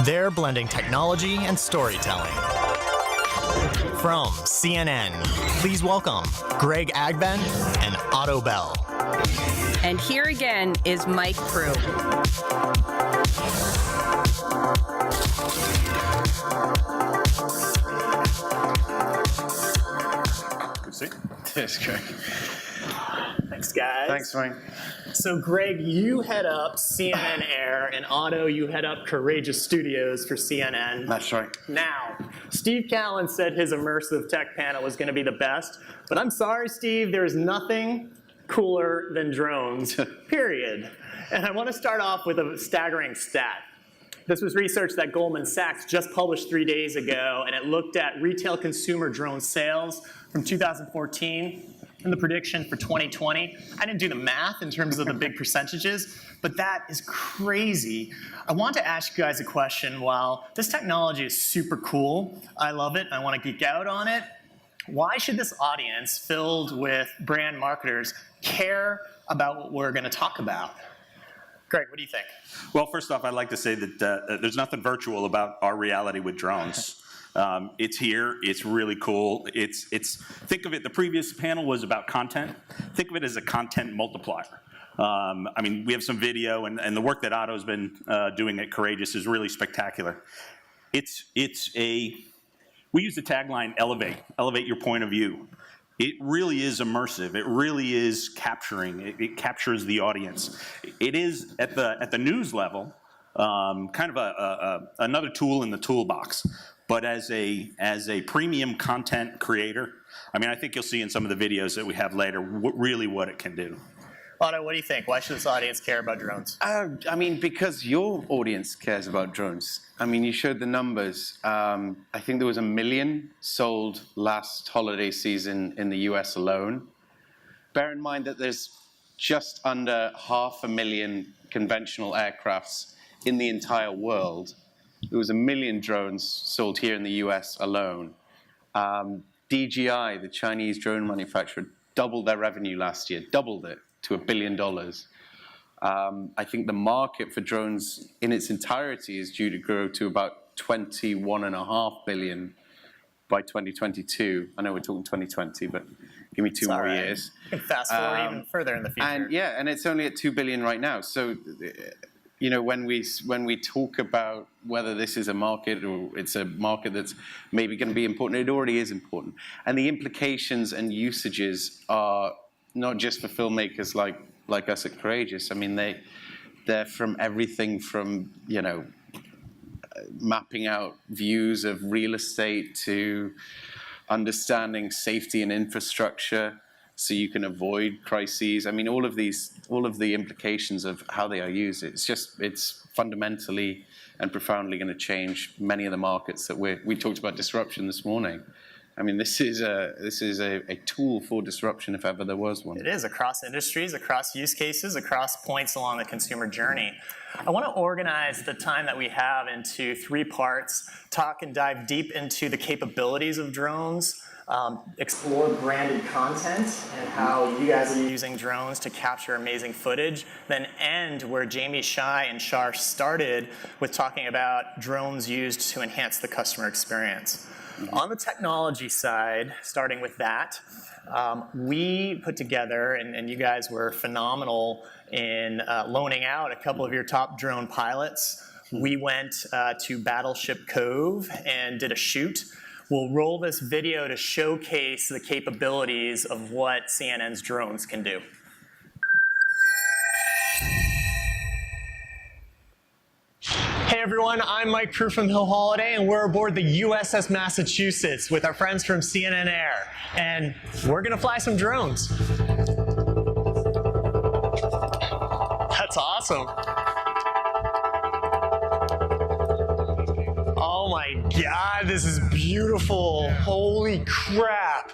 They're blending technology and storytelling. From CNN, please welcome Greg Agben and Otto Bell. And here again is Mike Crew. Good see. Yes, Greg. Thanks, guys. Thanks, Mike. So, Greg, you head up CNN Air, and Otto, you head up Courageous Studios for CNN. That's right. Now, Steve Callan said his immersive tech panel was going to be the best, but I'm sorry, Steve, there's nothing cooler than drones, period. And I want to start off with a staggering stat. This was research that Goldman Sachs just published 3 days ago, and it looked at retail consumer drone sales from 2014 and the prediction for 2020. I didn't do the math in terms of the big percentages, but that is crazy. I want to ask you guys a question. While this technology is super cool, I love it, I want to geek out on it, why should this audience filled with brand marketers care about what we're going to talk about? Greg, what do you think? Well, first off, I'd like to say that there's nothing virtual about our reality with drones. It's here. It's really cool. Think of it, the previous panel was about content. Think of it as a content multiplier. I mean, we have some video, and the work that Otto's been doing at Courageous is really spectacular. We use the tagline, elevate your point of view. It really is immersive. It really is capturing. It captures the audience. It is at the news level, kind of another tool in the toolbox. But as a premium content creator, I mean, I think you'll see in some of the videos that we have later really what it can do. Otto, what do you think? Why should this audience care about drones? I mean, because your audience cares about drones. I mean, you showed the numbers. I think there was 1 million sold last holiday season in the US alone. Bear in mind that there's just under 500,000 conventional aircrafts in the entire world. There was 1 million drones sold here in the US alone. DJI, the Chinese drone manufacturer, doubled their revenue last year, doubled it to $1 billion. I think the market for drones in its entirety is due to grow to about $21.5 billion by 2022. I know we're talking 2020, but give me two more years. Fast forward even further in the future. And it's only at $2 billion right now. So, you know, when we talk about whether this is a market or it's a market that's maybe going to be important, it already is important. And the implications and usages are not just for filmmakers like us at Courageous. I mean, they're from everything from, you know, mapping out views of real estate to understanding safety and infrastructure so you can avoid crises. I mean, all of the implications of how they are used, it's fundamentally and profoundly going to change many of the markets that we talked about disruption this morning. I mean, this is a tool for disruption if ever there was one. It is, across industries, across use cases, across points along the consumer journey. I want to organize the time that we have into 3 parts, talk and dive deep into the capabilities of drones, explore branded content and how you guys are using drones to capture amazing footage, then end where Jamie Shai and Shar started with talking about drones used to enhance the customer experience. On the technology side, starting with that, we put together, and you guys were phenomenal in loaning out a couple of your top drone pilots. We went to Battleship Cove and did a shoot. We'll roll this video to showcase the capabilities of what CNN's drones can do. Hey everyone, I'm Mike Crew from Holliday, and we're aboard the USS Massachusetts with our friends from CNN Air, and we're gonna fly some drones. That's awesome. Oh my God, this is beautiful. Holy crap.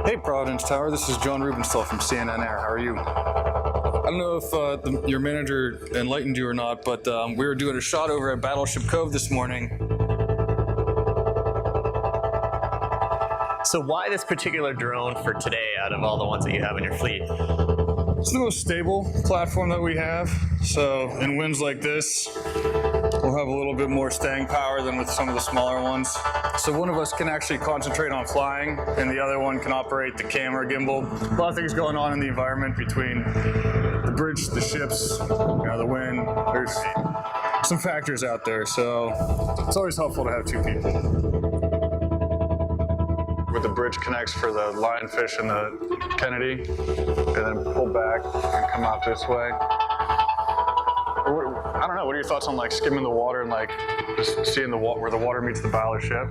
Hey Providence Tower, this is John Rubenstall from CNN Air. How are you? I don't know if your manager enlightened you or not, but we were doing a shot over at Battleship Cove this morning. So, So, why this particular drone for today out of all the ones that you have in your fleet? Well, the drone is It's the most stable platform that we have. So in winds like this, we'll have a little bit more staying power than with some of the smaller ones. So one of us can actually concentrate on flying, and the other one can operate the camera gimbal. A lot of things going on in the environment between the bridge, the ships, the wind. There's some factors out there, so it's always helpful to have two people. Where the bridge connects for the lionfish and the Kennedy, and then pull back and come out this way. I don't know, what are your thoughts on like skimming the water and like just seeing where the water meets the bow of the ship?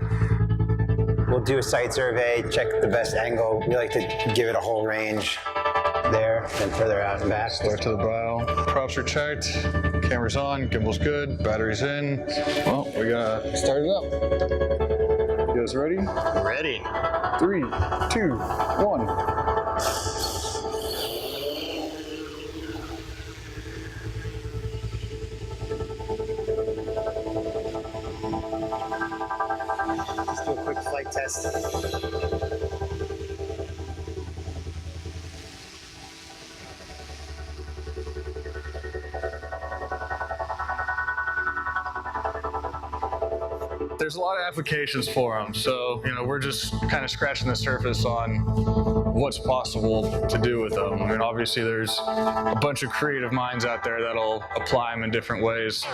We'll do a site survey, check the best angle. We like to give it a whole range there and further out and back. Start to the bow. Props are checked, camera's on, gimbal's good, battery's in. Well, we gotta start it up. You guys ready? Ready. 3, 2, 1. Let's do a quick flight test. There's a lot of applications for them, so we're just kind of scratching the surface on what's possible to do with them. I mean, obviously there's a bunch of creative minds out there that'll apply them in different ways.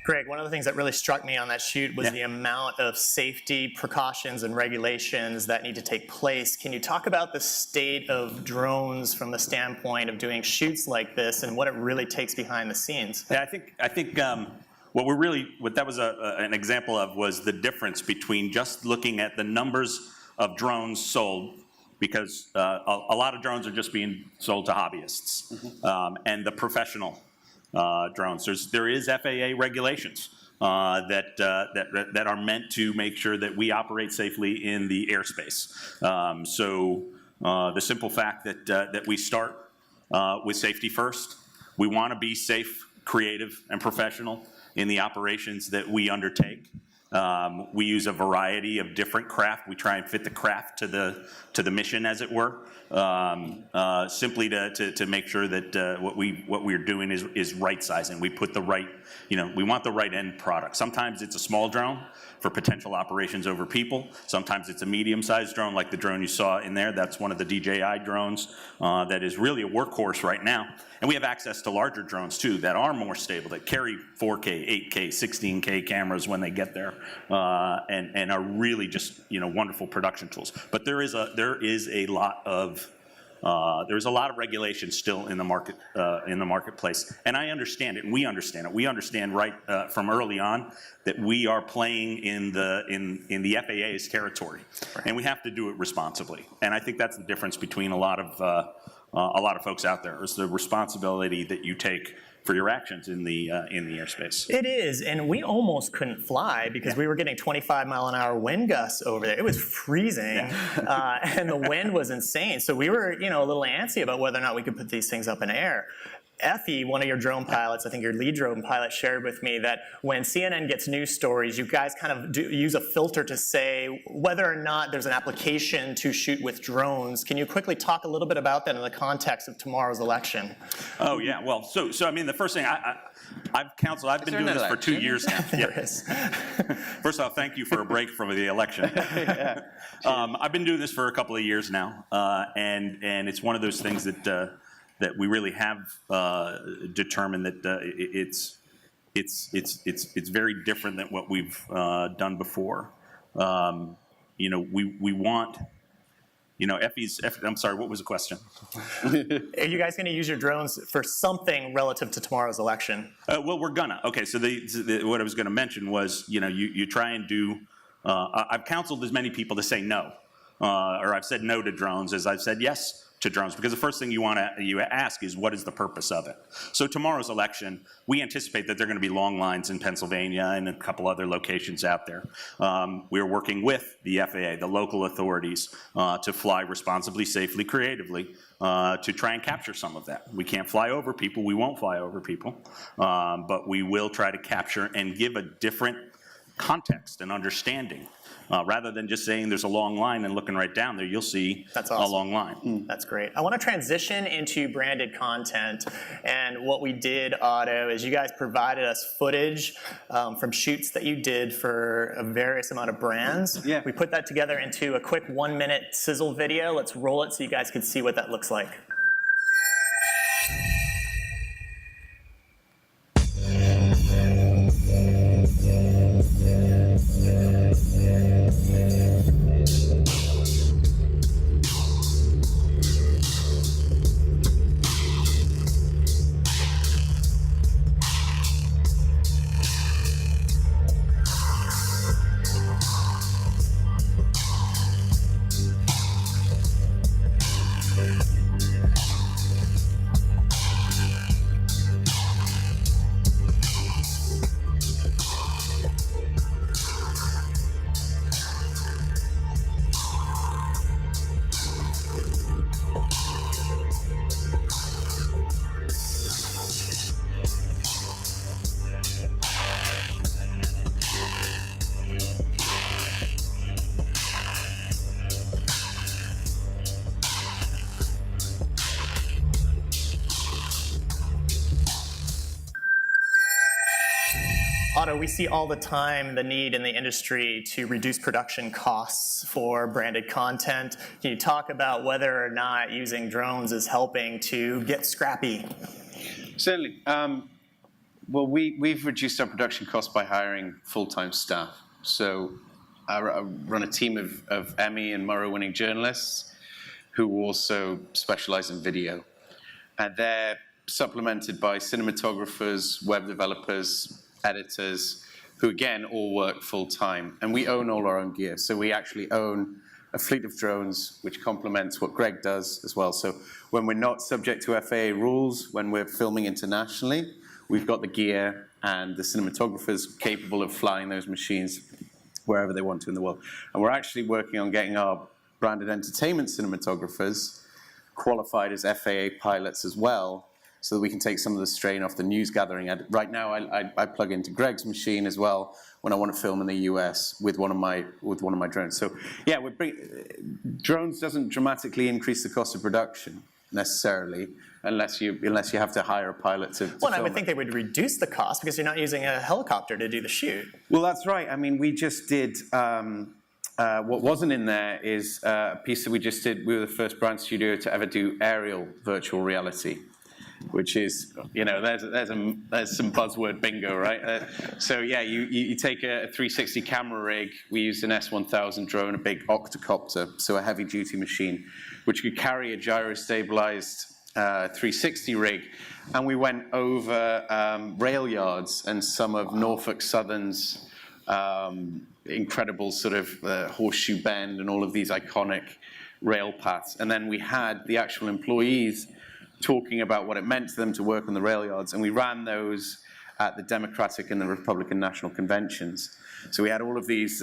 Greg, one of the things that really struck me on that shoot was the amount of safety precautions and regulations that need to take place. Can you talk about the state of drones from the standpoint of doing shoots like this and what it really takes behind the scenes? Yeah, I think what that was an example of was the difference between just looking at the numbers of drones sold, because a lot of drones are just being sold to hobbyists, and the professional drones. There is FAA regulations that are meant to make sure that we operate safely in the airspace. So the simple fact that we start with safety first, we want to be safe, creative, and professional in the operations that we undertake. We use a variety of different craft. We try and fit the craft to the mission, as it were, simply to make sure that what we're doing is right sizing. We put the right, we want the right end product. Sometimes it's a small drone for potential operations over people. Sometimes it's a medium-sized drone, like the drone you saw in there. That's one of the DJI drones that is really a workhorse right now. And we have access to larger drones too that are more stable, that carry 4K, 8K, 16K cameras when they get there, and are really just wonderful production tools. But there is a lot of regulation still in the marketplace, and I understand it, and we understand it. We understand right from early on that we are playing in the FAA's territory, and we have to do it responsibly. And I think that's the difference between a lot of folks out there, is the responsibility that you take for your actions in the airspace. It is, and we almost couldn't fly because we were getting 25-mile-an-hour wind gusts over there. It was freezing, and the wind was insane. So we were, a little antsy about whether or not we could put these things up in air. Effie, one of your drone pilots, I think your lead drone pilot, shared with me that when CNN gets news stories, you guys kind of use a filter to say whether or not there's an application to shoot with drones. Can you quickly talk a little bit about that in the context of tomorrow's election? Oh yeah, well, so I mean, the first thing I've been doing this for 2 years now. There is. First off, thank you for a break from the election. I've been doing this for a couple of years now, and it's one of those things that we really have determined that it's very different than what we've done before. You know, we want, you know, I'm sorry, what was the question? Are you guys going to use your drones for something relative to tomorrow's election? Well, we're gonna. Okay, so what I was gonna mention was, you know, you try and do, I've counseled as many people to say no, or I've said no to drones as I've said yes to drones, because the first thing you ask is, what is the purpose of it? So tomorrow's election, we anticipate that there are going to be long lines in Pennsylvania and a couple other locations out there. We are working with the FAA, the local authorities, to fly responsibly, safely, creatively, to try and capture some of that. We can't fly over people, we won't fly over people, but we will try to capture and give a different context and understanding. Rather than just saying there's a long line and looking right down there, you'll see That's awesome. a long line. That's great. I want to transition into branded content. And what we did, Otto, is you guys provided us footage from shoots that you did for a various amount of brands. Yeah. We put that together into a quick 1-minute sizzle video. Let's roll it so you guys can see what that looks like. Otto, we see all the time the need in the industry to reduce production costs for branded content. Can you talk about whether or not using drones is helping to get scrappy? Certainly. Well, we've reduced our production costs by hiring full-time staff. So I run a team of Emmy and Murrow-winning journalists who also specialize in video. And they're supplemented by cinematographers, web developers, editors, who again all work full-time. And we own all our own gear. So we actually own a fleet of drones, which complements what Greg does as well. So when we're not subject to FAA rules, when we're filming internationally, we've got the gear and the cinematographers capable of flying those machines wherever they want to in the world. And we're actually working on getting our branded entertainment cinematographers qualified as FAA pilots as well, so that we can take some of the strain off the news gathering. Right now, I plug into Greg's machine as well when I want to film in the US with one of my drones. So yeah, drones doesn't dramatically increase the cost of production necessarily, unless you have to hire a pilot to Well, I film would think they would reduce the cost because you're not using a helicopter to do the shoot. Well, that's right. I mean, we just did. What wasn't in there is a piece that we just did. We were the first brand studio to ever do aerial virtual reality, which is, you know, there's some buzzword bingo, right? So yeah, you take a 360 camera rig. We used an S1000 drone, a big octocopter, so a heavy-duty machine, which could carry a gyro-stabilized 360 rig, and we went over rail yards and some of Norfolk Southern's incredible sort of horseshoe bend and all of these iconic rail paths. And then we had the actual employees talking about what it meant to them to work on the rail yards, and we ran those at the Democratic and the Republican National Conventions. So we had all of these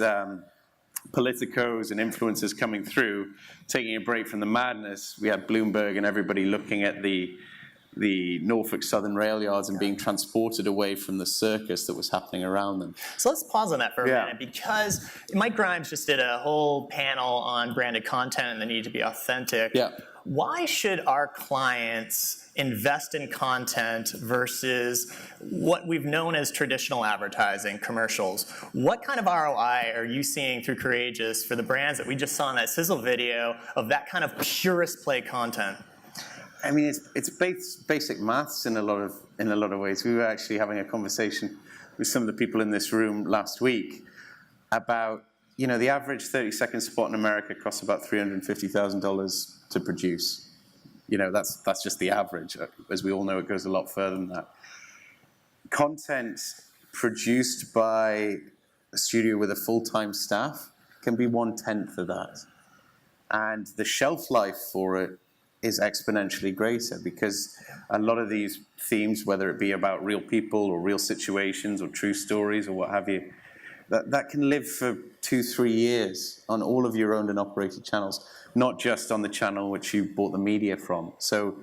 politicos and influencers coming through, taking a break from the madness. We had Bloomberg and everybody looking at the Norfolk Southern rail yards and being transported away from the circus that was happening around them. So let's pause on that for a minute, because Mike Grimes just did a whole panel on branded content and the need to be authentic. Yeah. Why should our clients invest in content versus what we've known as traditional advertising, commercials? What kind of ROI are you seeing through Courageous for the brands that we just saw in that sizzle video of that kind of purest play content? I mean, it's basic maths in a lot of ways. We were actually having a conversation with some of the people in this room last week about you know, the average 30-second spot in America costs about $350,000 to produce. You know, that's just the average. As we all know, it goes a lot further than that. Content produced by a studio with a full-time staff can be 1/10 of that. And the shelf life for it is exponentially greater because a lot of these themes, whether it be about real people or real situations or true stories or what have you, that can live for 2-3 years on all of your owned and operated channels, not just on the channel which you bought the media from. So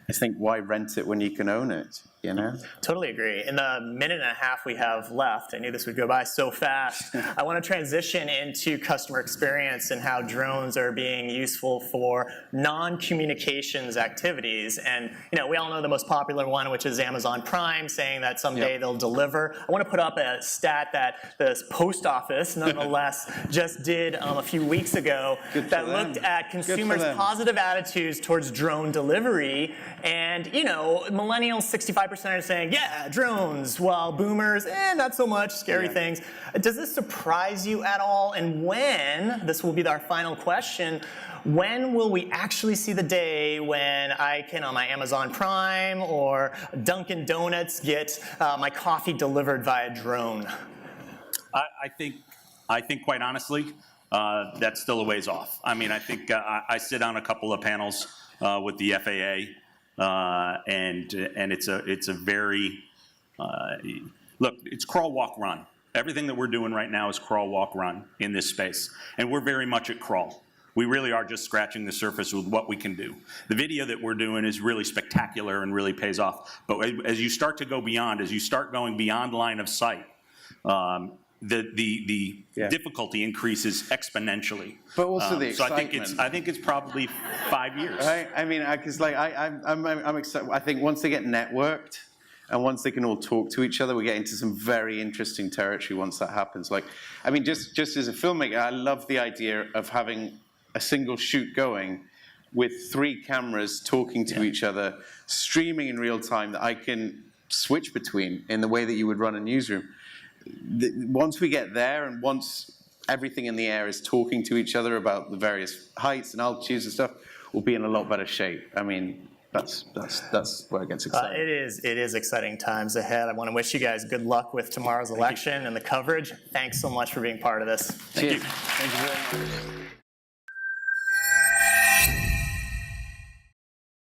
I think, why rent it when you can own it, you know? Totally agree. In the minute and a half we have left, I knew this would go by so fast. I want to transition into customer experience and how drones are being useful for non-communications activities. And you know, we all know the most popular one, which is Amazon Prime, saying that someday they'll deliver. I want to put up a stat that the post office, nonetheless, just did a few weeks ago that looked at consumers' positive attitudes towards drone delivery. And, you know, millennials, 65% are saying, yeah, drones, while boomers, not so much, scary things. Does this surprise you at all? And when, this will be our final question, when will we actually see the day when I can, on my Amazon Prime or Dunkin' Donuts, get my coffee delivered via drone? I think quite honestly, that's still a ways off. I mean, I think I sit on a couple of panels with the FAA. And it's a very, look, it's crawl, walk, run. Everything that we're doing right now is crawl, walk, run in this space. And we're very much at crawl. We really are just scratching the surface with what we can do. The video that we're doing is really spectacular and really pays off. But as you start to go beyond, as you start going beyond line of sight, the difficulty increases exponentially. But also the So excitement. I think it's probably 5 years. Right? I mean, because like I'm excited. I think once they get networked, and once they can all talk to each other, we get into some very interesting territory once that happens. Like, I mean, just as a filmmaker, I love the idea of having a single shoot going with 3 cameras talking to each other, streaming in real time that I can switch between in the way that you would run a newsroom. Once we get there, and once everything in the air is talking to each other about the various heights and altitudes and stuff, we'll be in a lot better shape. I mean, that's where it gets exciting. It is exciting times ahead. I want to wish you guys good luck with tomorrow's election and the coverage. Thanks so much for being part of this. Cheers. Thank you very much.